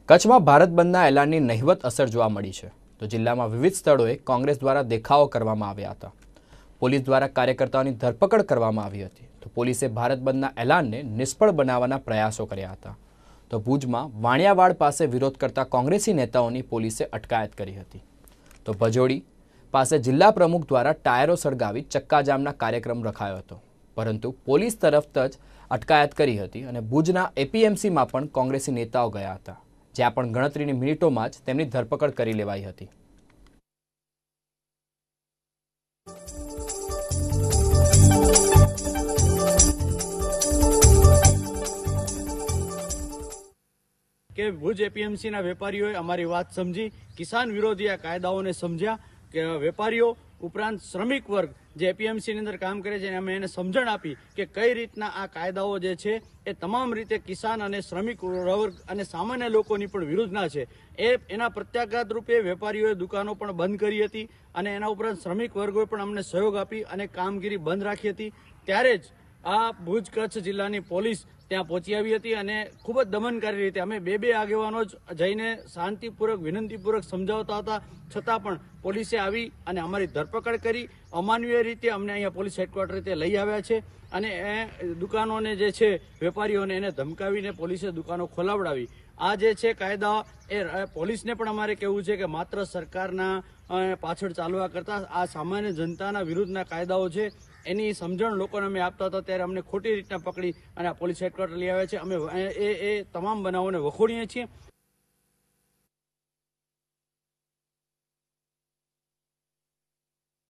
કચ્છમાં ભારત બંધના એલાનની નહિવત અસર જોવા મળી છે તો જિલ્લામાં વિવિધ સ્થળોએ કોંગ્રેસ દ્વારા દેખાવો કરવામાં આવ્યા હતા। પોલીસ દ્વારા કાર્યકર્તાઓની ધરપકડ કરવામાં આવી હતી તો પોલીસે ભારત બંધના એલાનને નિષ્ફળ બનાવવાના પ્રયાસો કર્યા હતા। તો ભુજમાં વાણિયાવાડ પાસે વિરોધ કરતા કોંગ્રેસી નેતાઓની પોલીસે અટકાયત કરી હતી। તો ભજોડી પાસે જિલ્લા પ્રમુખ દ્વારા ટાયરો સળગાવી ચક્કાજામના કાર્યક્રમ રખાયો હતો પરંતુ પોલીસ તરફ જ અટકાયત કરી હતી અને ભુજના એપીએમસીમાં પણ કોંગ્રેસી નેતાઓ ગયા હતા જ્યાં પણ ગણતરીની મિનિટોમાં જ તેમની ધરપકડ કરી લેવાઈ હતી। કે ભુજ એપીએમસીના વેપારીઓએ અમારી વાત સમજી, કિસાન વિરોધી આ કાયદાઓને સમજ્યા કે વેપારીઓ ઉપરાંત શ્રમિક વર્ગ જે એપીએમસીની અંદર કામ કરે છે અમે એને સમજણ આપી કે કઈ રીતના આ કાયદાઓ જે છે એ તમામ રીતે કિસાન અને શ્રમિક વર્ગ અને સામાન્ય લોકોની પણ વિરુદ્ધના છે। એના પ્રત્યાઘાત રૂપે વેપારીઓએ દુકાનો પણ બંધ કરી હતી અને એના ઉપરાંત શ્રમિક વર્ગોએ પણ અમને સહયોગ આપી અને કામગીરી બંધ રાખી હતી। ત્યારે જ આ ભુજ કચ્છ જિલ્લાની પોલીસ ત્યાં પહોંચી આવી હતી અને ખૂબ જ દમનકારી રીતે અમે બે આગેવાનો જ જઈને શાંતિપૂર્વક વિનંતીપૂર્વક સમજાવતા હતા છતાં પણ પોલીસે આવી અને અમારી ધરપકડ કરી અમાનવીય રીતે અમને અહીંયા પોલીસ હેડક્વાર્ટર રીતે લઈ આવ્યા છે અને એ દુકાનોને જે છે વેપારીઓને એને ધમકાવીને પોલીસે દુકાનો ખોલાવડાવી। આ જે છે કાયદા એ પોલીસને પણ અમારે કહેવું છે કે માત્ર સરકારના પાછળ ચાલવા કરતાં આ સામાન્ય જનતાના વિરુદ્ધના કાયદાઓ છે એની સમજણ લોકોને અમે આપતા હતા ત્યારે અમને ખોટી રીતના પકડી અને આ પોલીસ હેડક્વાર્ટર લઈ આવ્યા છે। અમે એ તમામ બનાવોને વખોડીએ છીએ।